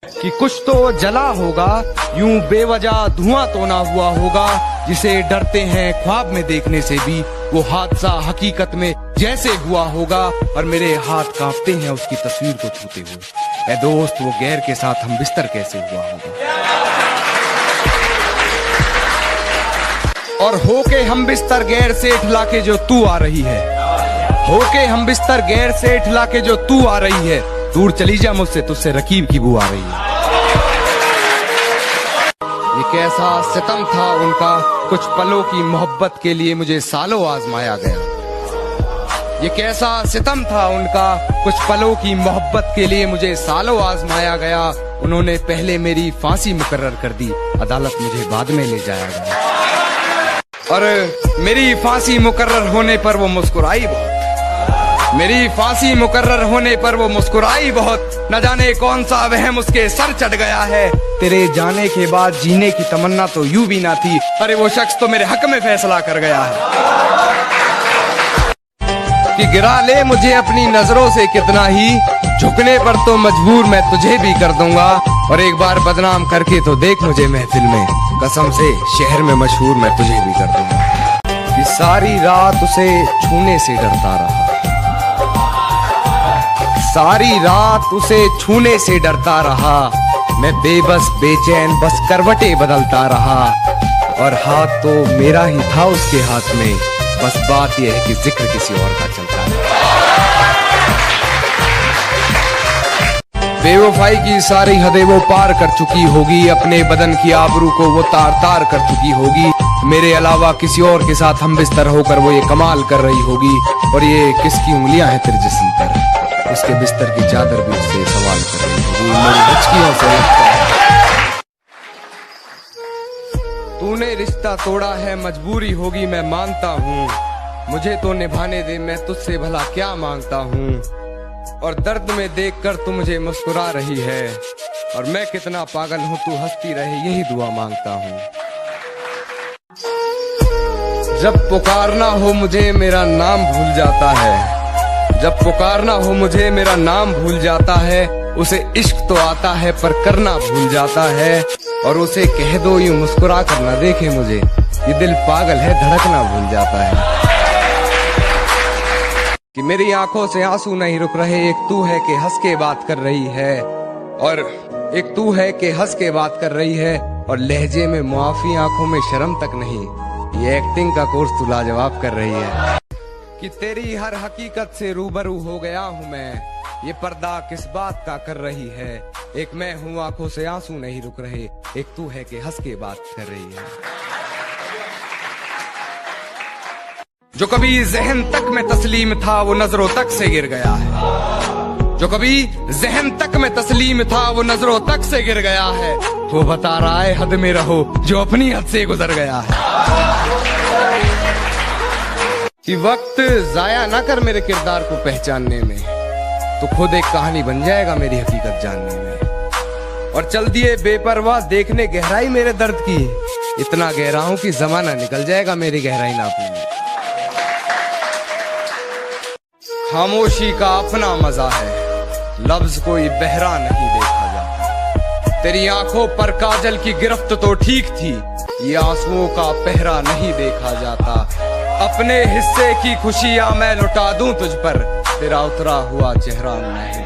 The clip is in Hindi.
कि कुछ तो जला होगा, यूं बेवजह धुआं तो ना हुआ होगा, जिसे डरते हैं ख्वाब में देखने से भी वो हादसा हकीकत में जैसे हुआ होगा, और मेरे हाथ कांपते हैं उसकी तस्वीर को छूते हुए। ऐ दोस्त, वो गैर के साथ हम बिस्तर कैसे हुआ होगा। और होके हम बिस्तर गैर से ठिला के जो तू आ रही है, होके हम बिस्तर गैर से ठिला के जो तू आ रही है, दूर चली जा मुझसे, तुझसे रकीब की बू आ रही है। ये कैसा सितम था उनका, कुछ पलों की मोहब्बत के लिए मुझे सालों आजमाया गया। ये कैसा सितम था उनका, कुछ पलों की मोहब्बत के लिए मुझे सालों आजमाया गया। उन्होंने पहले मेरी फांसी मुकर्रर कर दी, अदालत मुझे बाद में ले जाया गया। और मेरी फांसी मुकर्रर होने पर वो मुस्कुराई बहुत, मेरी फांसी मुकर्रर होने पर वो मुस्कुराई बहुत। न जाने कौन सा वहम उसके सर चढ़ गया है। तेरे जाने के बाद जीने की तमन्ना तो यूं भी ना थी, अरे वो शख्स तो मेरे हक में फैसला कर गया है कि गिरा ले मुझे अपनी नजरों से कितना ही, झुकने पर तो मजबूर मैं तुझे भी कर दूंगा। और एक बार बदनाम करके तो देख मुझे महफिल में, कसम से शहर में मशहूर मैं तुझे भी कर दूंगा। कि सारी रात उसे छूने से डरता रहा, सारी रात उसे छूने से डरता रहा, मैं बेबस बेचैन बस करवटें बदलता रहा। और हाथ तो मेरा ही था उसके हाथ में, बस बात यह है कि जिक्र किसी और का चलता है। बेवफाई की सारी हदें वो पार कर चुकी होगी, अपने बदन की आबरू को वो तार तार कर चुकी होगी। मेरे अलावा किसी और के साथ हम बिस्तर होकर वो ये कमाल कर रही होगी। और ये किसकी उंगलियां हैं तेरे जिस्म पर, उसके बिस्तर की चादर भी उससे सवाल कर रही होगी। मेरी बचकियों से लगता है तूने रिश्ता तोड़ा है, मजबूरी होगी मैं मानता हूँ, मुझे तो निभाने दे, मैं तुझसे भला क्या मांगता हूँ। और दर्द में देखकर तू मुझे मुस्कुरा रही है, और मैं कितना पागल हूँ तू हंसती रहे, यही दुआ मांगता हूँ। जब पुकारना हो मुझे मेरा नाम भूल जाता है, जब पुकारना हो मुझे मेरा नाम भूल जाता है। उसे इश्क तो आता है पर करना भूल जाता है। और उसे कह दो यूं मुस्कुरा कर ना देखे मुझे, ये दिल पागल है धड़कना भूल जाता है। कि मेरी आंखों से आंसू नहीं रुक रहे, एक तू है कि हंस के बात कर रही है, और एक तू है कि हंस के बात कर रही है। और लहजे में मुआफी, आंखों में शर्म तक नहीं, ये एक्टिंग का कोर्स तू लाजवाब कर रही है। कि तेरी हर हकीकत से रूबरू हो गया हूँ मैं, ये पर्दा किस बात का कर रही है। एक मैं हूँ आंखों से आंसू नहीं रुक रहे, एक तू है कि हंस के बात कर रही है। जो कभी जहन तक में तस्लीम था वो नजरों तक से गिर गया है, जो कभी जहन तक में तस्लीम था वो नजरों तक से गिर गया है। वो बता रहा है हद में रहो जो अपनी हद से गुजर गया है। कि वक्त जाया ना कर मेरे किरदार को पहचानने में, तो खुद एक कहानी बन जाएगा मेरी हकीकत जानने में। और चल दिए बेपरवाह देखने गहराई मेरे दर्द की, इतना गहरा हूं कि जमाना निकल जाएगा मेरी गहराई नापने में। खामोशी का अपना मजा है, लफ्ज कोई बहरा नहीं देखा जाता। तेरी आंखों पर काजल की गिरफ्त तो ठीक थी, ये आंसुओं का पहरा नहीं देखा जाता। अपने हिस्से की खुशियां मैं लुटा दूं तुझ पर, तेरा उतरा हुआ चेहरा नहीं